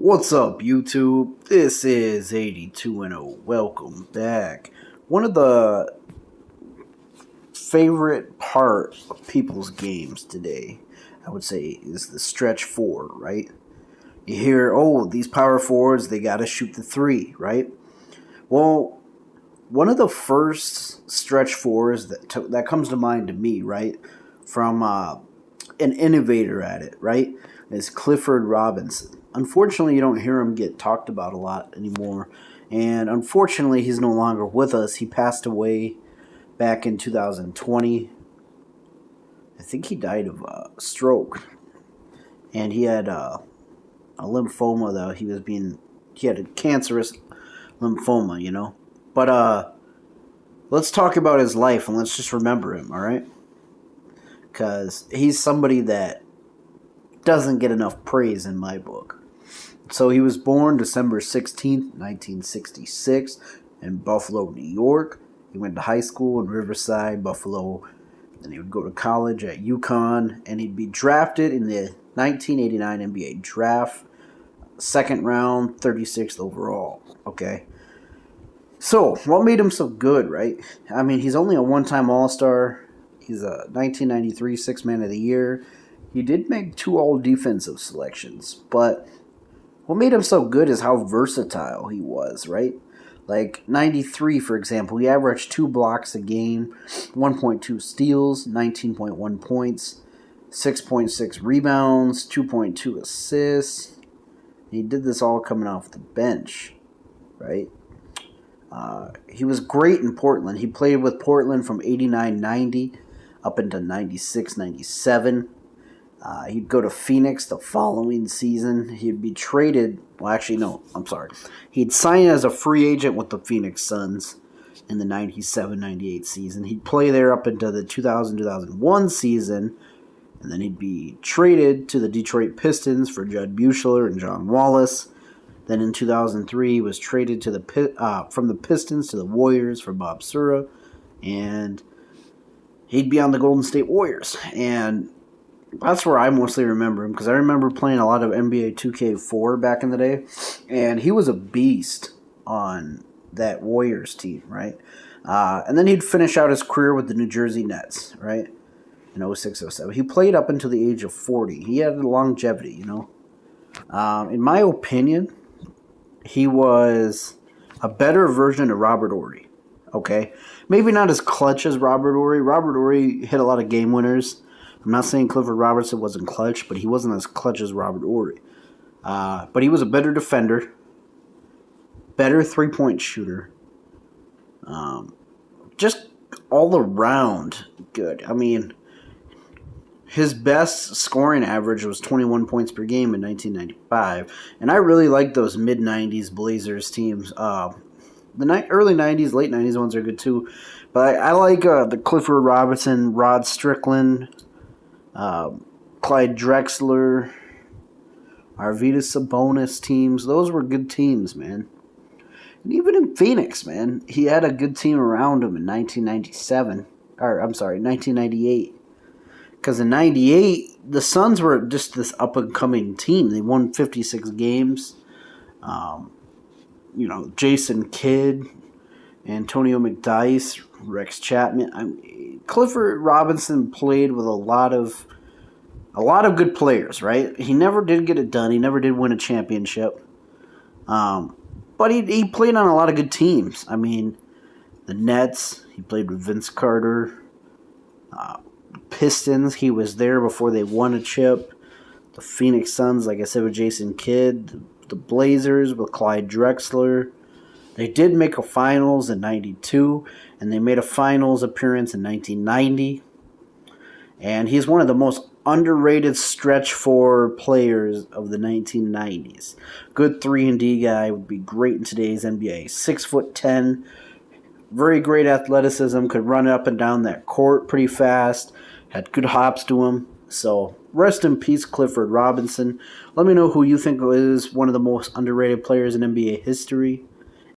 What's up, YouTube? This is 82 Welcome back. One of the favorite part of people's games today, I would say, is the stretch four, right? You hear, oh, these power forwards, they got to shoot the three, right? Well, one of the first stretch fours that comes to mind to me, right, from an innovator at it, right, is Clifford Robinson. Unfortunately, you don't hear him get talked about a lot anymore, and unfortunately, he's no longer with us. He passed away back in 2020. I think he died of a stroke, and he had a lymphoma, though. He had a cancerous lymphoma, you know. But let's talk about his life, and let's just remember him, all right? Because he's somebody that doesn't get enough praise in my book. So he was born December 16th, 1966 in Buffalo, New York. He went to high school in Riverside, Buffalo. Then he would go to college at UConn, and he'd be drafted in the 1989 NBA draft, second round, 36th overall. Okay. So, what made him so good, right? I mean, he's only a one-time All-Star. He's a 1993 Sixth Man of the Year. He did make 2 all-defensive selections, but what made him so good is how versatile he was, right? Like 93, for example, he averaged 2 blocks a game, 1.2 steals, 19.1 points, 6.6 rebounds, 2.2 assists. He did this all coming off the bench, right? He was great in Portland. He played with Portland from 89-90 up into 96-97. He'd go to Phoenix the following season. He'd be traded. Well, actually, no. I'm sorry. He'd sign as a free agent with the Phoenix Suns in the 97-98 season. He'd play there up into the 2000-2001 season, and then he'd be traded to the Detroit Pistons for Judd Buechler and John Wallace. Then in 2003, he was traded to from the Pistons to the Warriors for Bob Sura, and he'd be on the Golden State Warriors. And that's where I mostly remember him, because I remember playing a lot of NBA 2K4 back in the day, and he was a beast on that Warriors team, right? And then he'd finish out his career with the New Jersey Nets, right, in 06-07. He played up until the age of 40. He had longevity, you know. In my opinion, he was a better version of Robert Horry, okay? Maybe not as clutch as Robert Horry. Robert Horry hit a lot of game winners. I'm not saying Clifford Robinson wasn't clutch, but he wasn't as clutch as Robert Horry. But he was a better defender, better three-point shooter, just all around good. I mean, his best scoring average was 21 points per game in 1995, and I really like those mid-90s Blazers teams. The early 90s, late 90s ones are good too, but I like the Clifford Robinson, Rod Strickland, Clyde Drexler, Arvydas Sabonis teams. Those were good teams, man. And even in Phoenix, man, he had a good team around him in 1998. Because in 98, the Suns were just this up-and-coming team. They won 56 games. Jason Kidd, Antonio McDyess, Rex Chapman. Clifford Robinson played with a lot of good players, right? He never did get it done. He never did win a championship. But he played on a lot of good teams. I mean, the Nets, he played with Vince Carter. Pistons, he was there before they won a chip. The Phoenix Suns, like I said, with Jason Kidd. The Blazers with Clyde Drexler. They did make a finals in 92, and they made a finals appearance in 1990. And he's one of the most underrated stretch four players of the 1990s. Good 3-and-D guy, would be great in today's NBA. 6'10", very great athleticism, could run up and down that court pretty fast, had good hops to him. So rest in peace, Clifford Robinson. Let me know who you think is one of the most underrated players in NBA history.